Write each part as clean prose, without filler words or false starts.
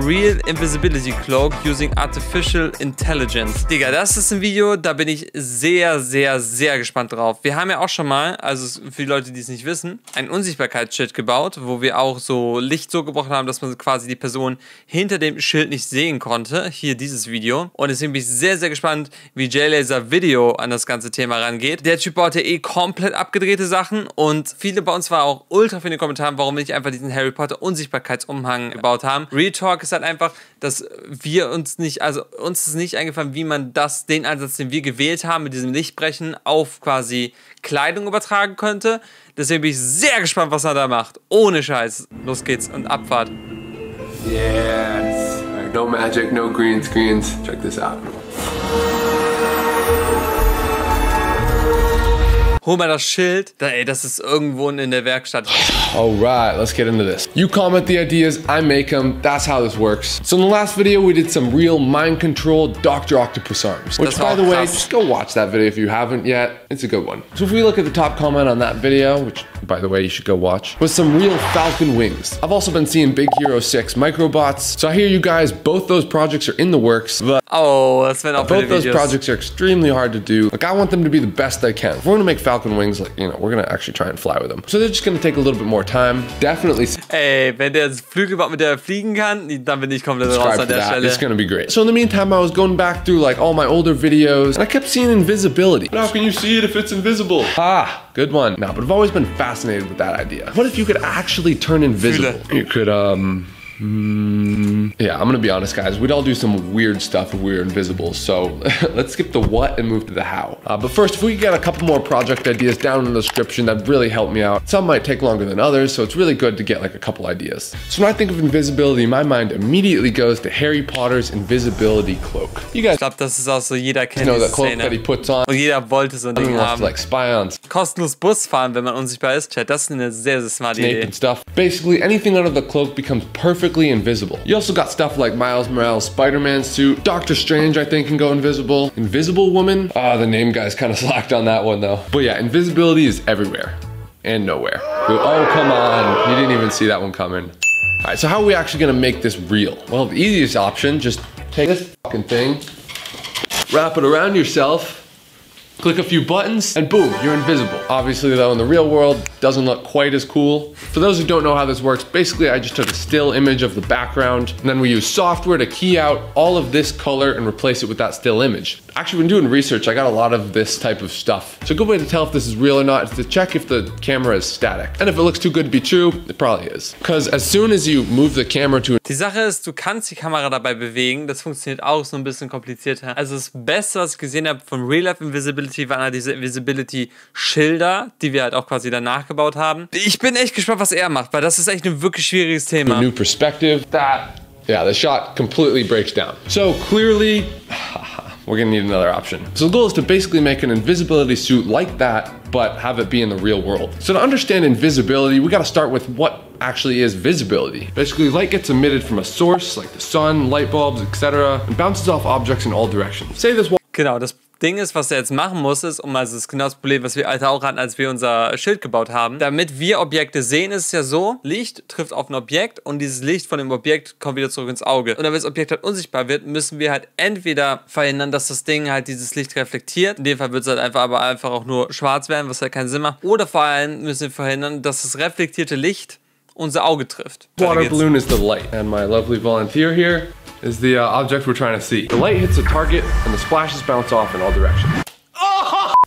Real Invisibility Cloak using Artificial Intelligence. Digga, das ist ein Video, da bin ich sehr, sehr, sehr gespannt drauf. Wir haben ja auch schon mal, also für die Leute, die es nicht wissen, ein Unsichtbarkeitsschild gebaut, wo wir auch so Licht so gebrochen haben, dass man quasi die Person hinter dem Schild nicht sehen konnte. Hier dieses Video. Und deswegen bin ich sehr, sehr gespannt, wie JLaser Video an das ganze Thema rangeht. Der Typ baut ja eh komplett abgedrehte Sachen und viele bei uns waren auch ultra für in den Kommentaren, warum wir nicht einfach diesen Harry Potter Unsichtbarkeitsumhang gebaut haben. Real Talk ist halt einfach, dass wir uns nicht, also uns ist nicht eingefallen, wie man den Ansatz, den wir gewählt haben, mit diesem Lichtbrechen auf quasi Kleidung übertragen könnte. Deswegen bin ich sehr gespannt, was er da macht. Ohne Scheiß. Los geht's und Abfahrt. Yes. Right, no magic, no green screens. Check this out. Hol mal das Schild. Ey, das ist irgendwo in der Werkstatt. Alright, let's get into this. You comment the ideas, I make them. That's how this works. So in the last video, we did some real mind-controlled Dr. Octopus arms. Which, by the way, just go watch that video if you haven't yet. It's a good one. So if we look at the top comment on that video, which, by the way, you should go watch, with some real Falcon wings. I've also been seeing Big Hero 6 microbots. So I hear you guys, both those projects are in the works. But das werden auch both those projects are extremely hard to do. Like, I want them to be the best they can. If we're gonna make Falcon wings, like, you know, we're gonna actually try and fly with them. So they're just gonna take a little bit more time. Definitely. Ey, wenn der Flügel baut, mit der er fliegen kann, dann bin ich komplett raus an der Stelle. It's gonna be great. So in the meantime, I was going back through like all my older videos, and I kept seeing invisibility. But how can you see it if it's invisible? Ah, good one. No, but I've always been fascinated with that idea. What if you could actually turn invisible? You could, yeah, I'm gonna be honest, guys. We'd all do some weird stuff if we were invisible. So let's skip the what and move to the how. But first, if we could get a couple more project ideas down in the description, that'd really help me out. Some might take longer than others, so it's really good to get like a couple ideas. So when I think of invisibility, my mind immediately goes to Harry Potter's invisibility cloak. You guys, ich glaube, das ist auch so, jeder kennt know diese that cloak Szene. that he puts on. Und jeder wollte so ein Ding haben. To, like, spy on Kostenlos Bus fahren, wenn man unsichtbar ist. Chat, das ist eine sehr, sehr smarte Snape Idee. And stuff. Basically, anything under the cloak becomes perfectly invisible. You also got stuff like Miles Morales' Spider-Man suit. Doctor Strange, I think, can go invisible. Invisible Woman? Ah, the name guy's kind of slacked on that one, though. But yeah, invisibility is everywhere and nowhere. Oh, come on. You didn't even see that one coming. All right, so how are we actually gonna make this real? Well, the easiest option, just take this fucking thing, wrap it around yourself, click a few buttons, and boom, you're invisible. Obviously though, in the real world, doesn't look quite as cool. For those who don't know how this works, basically I just took a still image of the background, and then we use software to key out all of this color and replace it with that still image. Actually, when doing research, I got a lot of this type of stuff. So a good way to tell if this is real or not is to check if the camera is static. And if it looks too good to be true, it probably is. Because as soon as you move the camera to... Die Sache ist, du kannst die Kamera dabei bewegen. Das funktioniert auch so ein bisschen komplizierter. Also das Beste, was ich gesehen habe von Real Life Invisibility, waren halt diese Invisibility-Schilder, die wir halt auch quasi danach gebaut haben. Ich bin echt gespannt, was er macht, weil das ist echt ein wirklich schwieriges Thema. A new perspective. Yeah, the shot completely breaks down. So clearly, we're gonna need another option. So the goal is to basically make an invisibility suit like that, but have it be in the real world. So to understand invisibility, we gotta start with what actually is visibility. Basically, light gets emitted from a source, like the sun, light bulbs, etc., and bounces off objects in all directions. Say this one. Genau, das Ding ist, was er jetzt machen muss, ist, also das ist genau das Problem, was wir auch hatten, als wir unser Schild gebaut haben. Damit wir Objekte sehen, ist es ja so, Licht trifft auf ein Objekt und dieses Licht von dem Objekt kommt wieder zurück ins Auge. Und damit das Objekt halt unsichtbar wird, müssen wir halt entweder verhindern, dass das Ding halt dieses Licht reflektiert. In dem Fall wird es halt einfach auch nur schwarz werden, was halt keinen Sinn macht. Oder vor allem müssen wir verhindern, dass das reflektierte Licht unser Auge trifft. Water balloon is the light, and my lovely volunteer here is the object we're trying to see. The light hits a target and the splashes bounce off in all directions.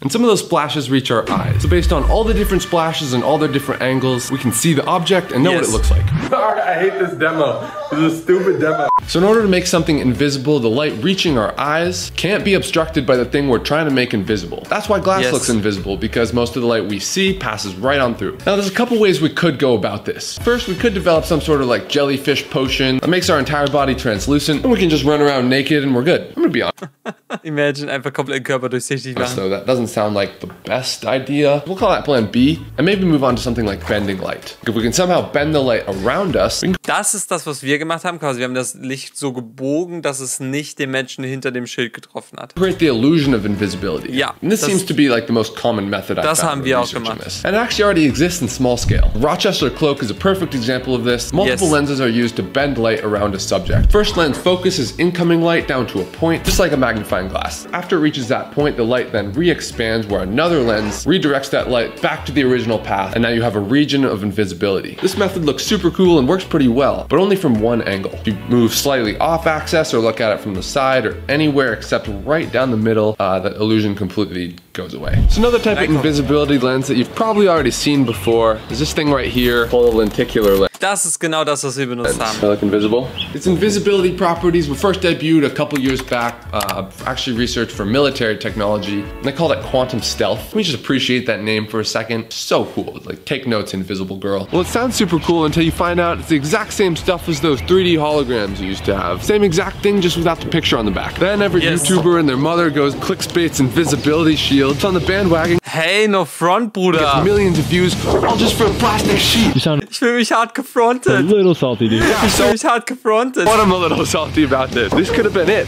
And some of those splashes reach our eyes. So based on all the different splashes and all their different angles, we can see the object and know what it looks like. I hate this demo. This is a stupid demo. So in order to make something invisible, the light reaching our eyes can't be obstructed by the thing we're trying to make invisible. That's why glass looks invisible, because most of the light we see passes right on through. Now there's a couple ways we could go about this. First, we could develop some sort of like jellyfish potion that makes our entire body translucent, and we can just run around naked and we're good. I'm gonna be honest. Imagine einfach komplett den Körper durchsichtig machen. So that doesn't sound like the best idea. We'll call that plan B and maybe move on to something like bending light. If we can somehow bend the light around us. Das ist das, was wir gemacht haben. Quasi, wir haben das Licht so gebogen, dass es nicht den Menschen hinter dem Schild getroffen hat. Create the illusion of invisibility. Ja. And this seems to be like the most common method I've found. Das haben wir auch gemacht. And it actually already exists in small scale. The Rochester cloak is a perfect example of this. Multiple lenses are used to bend light around a subject. First lens focuses incoming light down to a point, just like a magnifying glass. After it reaches that point, the light then re-expands where another lens redirects that light back to the original path, and now you have a region of invisibility. This method looks super cool and works pretty well, but only from one angle. If you move slightly off axis or look at it from the side or anywhere except right down the middle, the illusion completely goes away. So another type of invisibility lens that you've probably already seen before is this thing right here called a lenticular lens. Das ist genau das, was wir benutzt haben. I look invisible. Its invisibility properties were first debuted a couple years back, actually researched for military technology, and they called it quantum stealth. Let me just appreciate that name for a second. So cool, like take notes, invisible girl. Well, it sounds super cool until you find out it's the exact same stuff as those 3D holograms you used to have. Same exact thing, just without the picture on the back. Then every YouTuber and their mother goes clickbait's invisibility shield. It's on the bandwagon. Hey, no front, Bruder. Gets millions of views, all just for a plastic sheet. Ich fühle mich hart gefrontet. A little salty, dude. Ich fühle mich hart gefrontet. But I'm a little salty about this. This could have been it.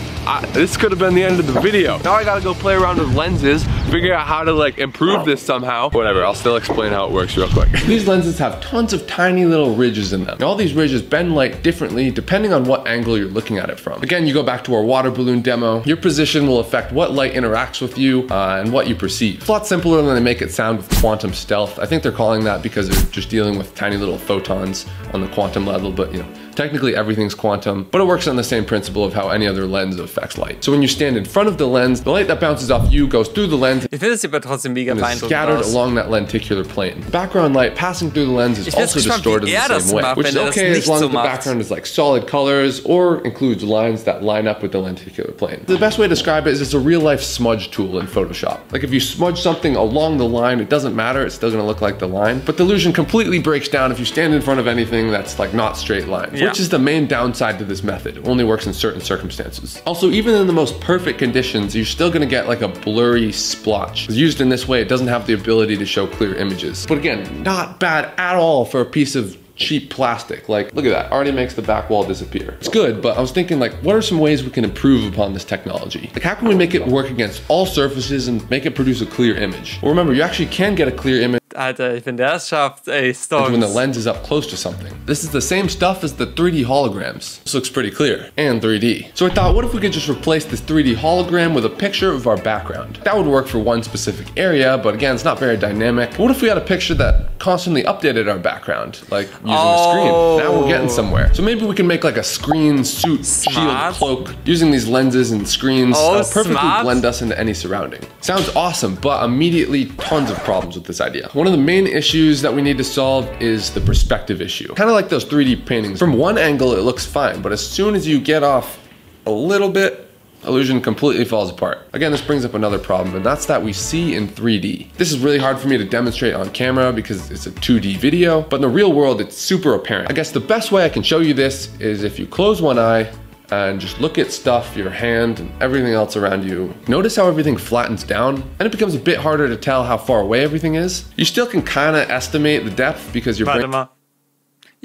This could have been the end of the video. Now I gotta go play around with lenses, figure out how to like improve this somehow. Whatever, I'll still explain how it works real quick. These lenses have tons of tiny little ridges in them. And all these ridges bend light differently depending on what angle you're looking at it from. Again, you go back to our water balloon demo. Your position will affect what light interacts with you and what you perceive. It's a lot simpler than they make it sound with quantum stealth. I think they're calling that because they're just dealing with tiny little photons on the quantum level, but you know, technically everything's quantum, but it works on the same principle of how any other lens affects light. So when you stand in front of the lens, the light that bounces off you goes through the lens. Ich finde es aber trotzdem mega and is scattered along that lenticular plane. The background light passing through the lens is also distorted in the same way, which is okay as long as the background is like solid colors or includes lines that line up with the lenticular plane. The best way to describe it is it's a real life smudge tool in Photoshop. Like if you smudge something along the line, it doesn't matter, it's still gonna look like the line, but the illusion completely breaks down if you stand in front of anything that's like not straight lines, which is the main downside to this method. It only works in certain circumstances. Also, even in the most perfect conditions, you're still gonna get like a blurry splotch. Used in this way, it doesn't have the ability to show clear images. But again, not bad at all for a piece of cheap plastic. Like, look at that, already makes the back wall disappear. It's good, but I was thinking like, what are some ways we can improve upon this technology? Like, how can we make it work against all surfaces and make it produce a clear image? Well, remember, you actually can get a clear image Alter, wenn der es schafft, ey, Stones. when the lens is up close to something. This is the same stuff as the 3D holograms. This looks pretty clear, and 3D. So I thought, what if we could just replace this 3D hologram with a picture of our background? That would work for one specific area, but again, it's not very dynamic. But what if we had a picture that constantly updated our background, like using a screen? Now we're getting somewhere. So maybe we can make like a screen suit, shield, cloak, using these lenses and screens perfectly blend us into any surrounding. Sounds awesome, but immediately tons of problems with this idea. One of the main issues that we need to solve is the perspective issue. Kind of like those 3D paintings. From one angle, it looks fine, but as soon as you get off a little bit, illusion completely falls apart. Again, this brings up another problem, and that's that we see in 3D. This is really hard for me to demonstrate on camera because it's a 2D video, but in the real world, it's super apparent. I guess the best way I can show you this is if you close one eye and just look at stuff, your hand and everything else around you. Notice how everything flattens down and it becomes a bit harder to tell how far away everything is. You still can kind of estimate the depth because your brain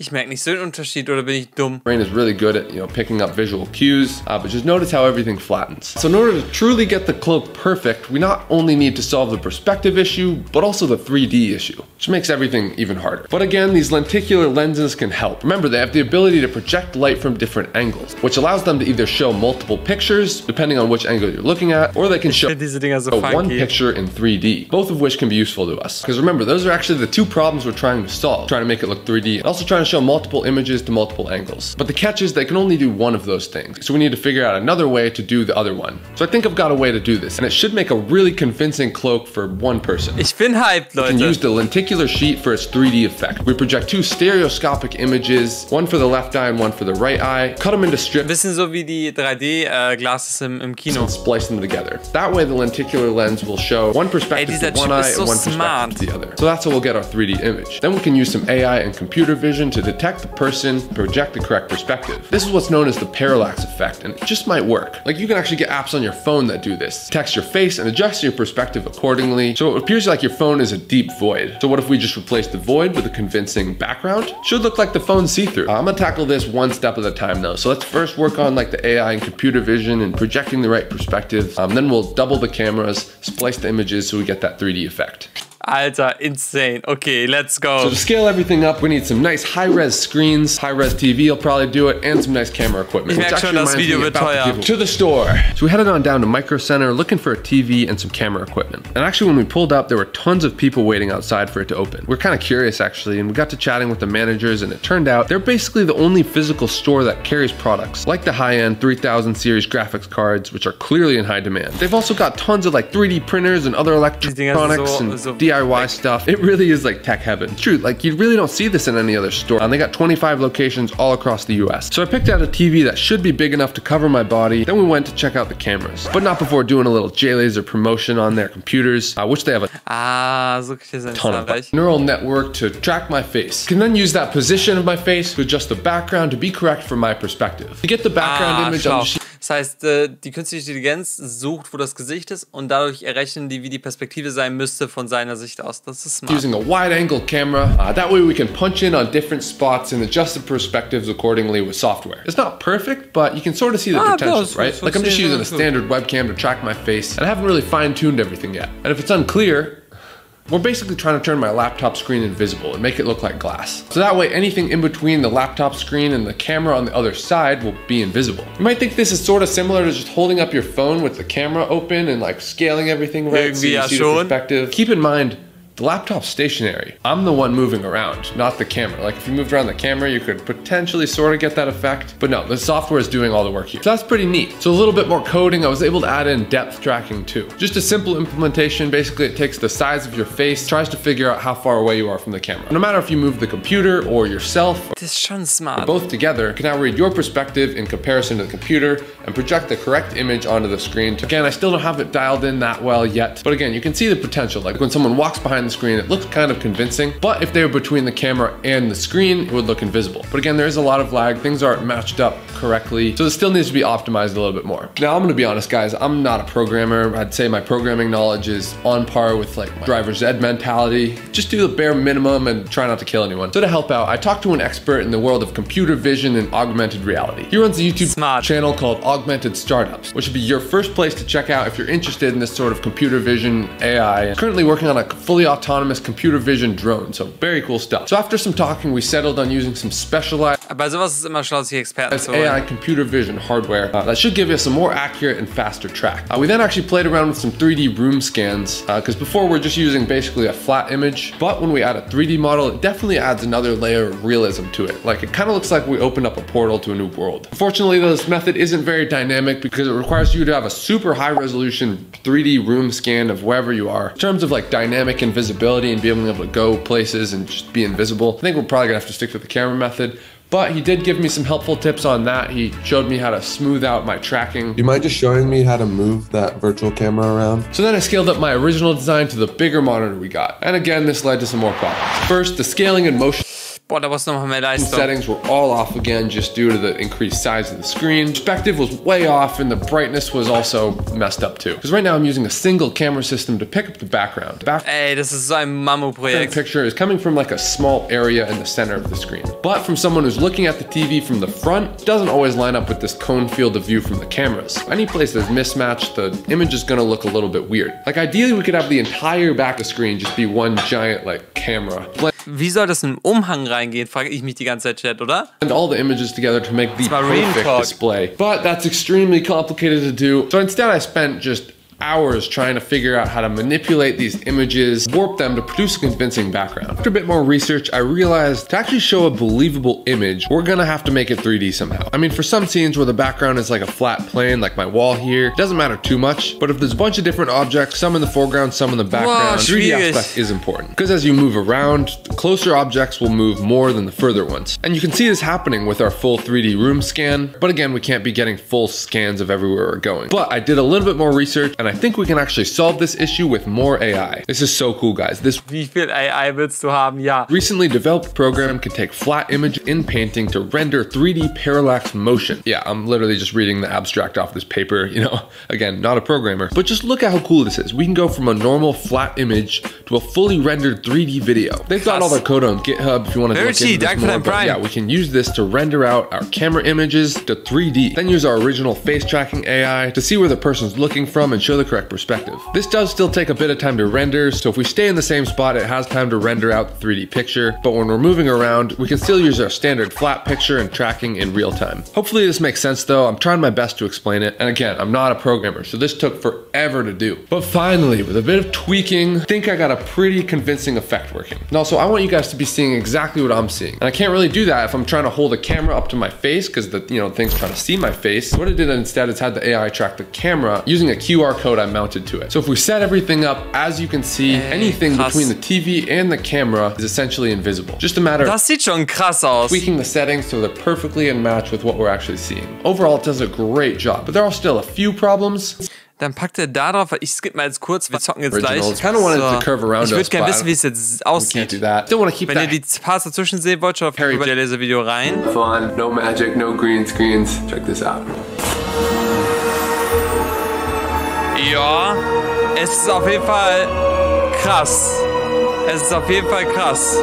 Ich merke nicht so einen Unterschied, oder bin ich dumm? Brain is really good at, picking up visual cues, but just notice how everything flattens. So in order to truly get the cloak perfect, we not only need to solve the perspective issue, but also the 3D issue, which makes everything even harder. But again, these lenticular lenses can help. Remember, they have the ability to project light from different angles, which allows them to either show multiple pictures, depending on which angle you're looking at, or they can show one picture in 3D, both of which can be useful to us. Because remember, those are actually the two problems we're trying to solve, trying to make it look 3D, and also trying to show multiple images to multiple angles. But the catch is they can only do one of those things. So we need to figure out another way to do the other one. So I think I've got a way to do this, and it should make a really convincing cloak for one person. Ich bin hyped, Leute. We can use the lenticular sheet for its 3D effect. We project two stereoscopic images, one for the left eye and one for the right eye, cut them into strips. Bisschen so wie die 3D-Glasses im Kino. And splice them together. That way the lenticular lens will show one perspective to one eye and one perspective to the other. So that's how we'll get our 3D image. Then we can use some AI and computer vision to to detect the person, project the correct perspective. This is what's known as the parallax effect, and it just might work. Like, you can actually get apps on your phone that do this. Text your face and adjust your perspective accordingly, so it appears like your phone is a deep void. So what if we just replace the void with a convincing background? Should look like the phone's see-through. I'm gonna tackle this one step at a time though. So let's first work on like the AI and computer vision and projecting the right perspective. Then we'll double the cameras, splice the images so we get that 3D effect. Alter, insane. Okay, let's go. So to scale everything up, we need some nice high-res screens, high-res TV will probably do it, and some nice camera equipment. Ich merke schon, das Video wird teuer. To the store. So we headed on down to Micro Center looking for a TV and some camera equipment. And actually when we pulled up, there were tons of people waiting outside for it to open. We're kind of curious actually, and we got to chatting with the managers, and it turned out they're basically the only physical store that carries products like the high-end 3000 series graphics cards, which are clearly in high demand. They've also got tons of like 3D printers and other electronics and DIY stuff. It really is like tech heaven. It's true, like you really don't see this in any other store. And they got 25 locations all across the US. So I picked out a TV that should be big enough to cover my body. Then we went to check out the cameras, but not before doing a little J-Laser promotion on their computers, which they have a ton of. Neural network to track my face. You can then use that position of my face to adjust the background to be correct for my perspective. To get the background image on the Das heißt, die künstliche Intelligenz sucht, wo das Gesicht ist, und dadurch errechnen die, wie die Perspektive sein müsste von seiner Sicht aus. Das ist smart. Using a wide-angle camera, that way we can punch in on different spots and adjust the perspectives accordingly with software. It's not perfect, but you can sort of see the potential, right? Like I'm just using a standard webcam to track my face, and I haven't really fine-tuned everything yet. And if it's unclear, we're basically trying to turn my laptop screen invisible and make it look like glass. So that way anything in between the laptop screen and the camera on the other side will be invisible. You might think this is sort of similar to just holding up your phone with the camera open and like scaling everything right so you see the perspective. Keep in mind, the laptop's stationary. I'm the one moving around, not the camera. Like if you moved around the camera, you could potentially sort of get that effect, but no, the software is doing all the work here. So that's pretty neat. So a little bit more coding, I was able to add in depth tracking too. Just a simple implementation. Basically it takes the size of your face, tries to figure out how far away you are from the camera. No matter if you move the computer or yourself, das ist schon smart. Or both together, can now read your perspective in comparison to the computer and project the correct image onto the screen. Again, I still don't have it dialed in that well yet, but again, you can see the potential. Like when someone walks behind the screen, it looks kind of convincing, but if they were between the camera and the screen, it would look invisible. But again, there is a lot of lag. Things aren't matched up correctly, so it still needs to be optimized a little bit more. Now, I'm gonna be honest, guys, I'm not a programmer. I'd say my programming knowledge is on par with like my driver's ed mentality. Just do the bare minimum and try not to kill anyone. So to help out, I talked to an expert in the world of computer vision and augmented reality. He runs a YouTube channel called Augmented Startups, which would be your first place to check out if you're interested in this sort of computer vision AI. Currently working on a fully autonomous computer vision drone, so very cool stuff. So after some talking, we settled on using some specialized Bei sowas ist immer schlau, sich Experten zu holen. AI computer vision hardware that should give us a more accurate and faster track. We then actually played around with some 3D room scans, because before we're just using basically a flat image, but when we add a 3D model, it definitely adds another layer of realism to it. Like it kind of looks like we opened up a portal to a new world. Unfortunately, this method isn't very dynamic because it requires you to have a super high resolution 3D room scan of wherever you are. In terms of like dynamic invisibility and being able to go places and just be invisible, I think we're probably gonna have to stick to the camera method. But he did give me some helpful tips on that. He showed me how to smooth out my tracking. Do you mind just showing me how to move that virtual camera around? So then I scaled up my original design to the bigger monitor we got. And again, this led to some more problems. First, the scaling and motion Boah, da brauchst du noch mehr Leistung. settings were all off again just due to the increased size of the screen. Perspective was way off and the brightness was also messed up too. Because right now I'm using a single camera system to pick up the background. Ey, das ist so ein Mammutprojekt. The picture is coming from like a small area in the center of the screen. But from someone who's looking at the TV from the front, it doesn't always line up with this cone field of view from the cameras. Any place there's mismatch, the image is gonna look a little bit weird. Like ideally we could have the entire back of the screen just be one giant like camera. Wie soll das in einen Umhang reingehen, frage ich mich die ganze Zeit, Chat, oder? And all the images together to make the perfect display. But that's extremely complicated to do. So instead I spent just hours trying to figure out how to manipulate these images, warp them to produce a convincing background. After a bit more research, I realized to actually show a believable image, we're gonna have to make it 3D somehow. I mean, for some scenes where the background is like a flat plane, like my wall here, it doesn't matter too much, but if there's a bunch of different objects, some in the foreground, some in the background, 3D aspect is important. Because as you move around, the closer objects will move more than the further ones. And you can see this happening with our full 3D room scan, but again, we can't be getting full scans of everywhere we're going. But I did a little bit more research and I think we can actually solve this issue with more AI. This is so cool, guys. This Wie viel AI willst du haben? Ja. recently developed program can take flat image in painting to render 3D parallax motion. Yeah, I'm literally just reading the abstract off this paper, you know, again, not a programmer, but just look at how cool this is. We can go from a normal flat image to a fully rendered 3D video. They've got all their code on GitHub if you want to look into this more, but yeah, we can use this to render out our camera images to 3D, then use our original face tracking AI to see where the person's looking from and show the correct perspective. This does still take a bit of time to render, so if we stay in the same spot, it has time to render out the 3D picture, but when we're moving around, we can still use our standard flat picture and tracking in real time. Hopefully this makes sense though. I'm trying my best to explain it, and again, I'm not a programmer, so this took forever to do. But finally, with a bit of tweaking, I think I got a pretty convincing effect working. And also, I want you guys to be seeing exactly what I'm seeing. And I can't really do that if I'm trying to hold a camera up to my face because the thing's trying to see my face. What it did instead is had the AI track the camera using a QR code I mounted to it. So if we set everything up, as you can see, anything between the TV and the camera is essentially invisible. Just a matter Das sieht schon krass aus. tweaking the settings so they're perfectly in match with what we're actually seeing. Overall, it does a great job, but there are still a few problems. Dann packt er da drauf, weil ich skippe mal jetzt kurz, wir zocken jetzt gleich. I kind of wanted to curve around ich würde gerne wissen, wie es jetzt aussieht. Wenn ihr die Parts dazwischen sehen wollt, schaut auf der Laser-Video rein. Fun, no magic, no green screens. Check this out. Ja, es ist auf jeden Fall krass. Es ist auf jeden Fall krass.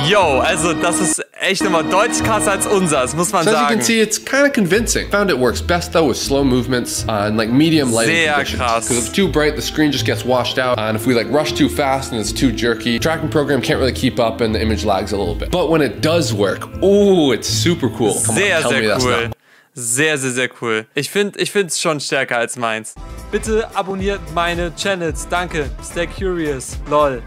Yo, also das ist echt nochmal deutlich krasser als unseres, muss man sagen. As you can see, it's kind of convincing. Found it works best though with slow movements and like medium lighting conditions. Because if it's too bright, the screen just gets washed out. And if we like rush too fast and it's too jerky, the tracking program can't really keep up and the image lags a little bit. But when it does work, ooh, it's super cool. Come on, tell me that's not. Sehr, sehr, sehr cool. Ich find's schon stärker als meins. Bitte abonniert meine Channels. Danke. Stay curious. Lol.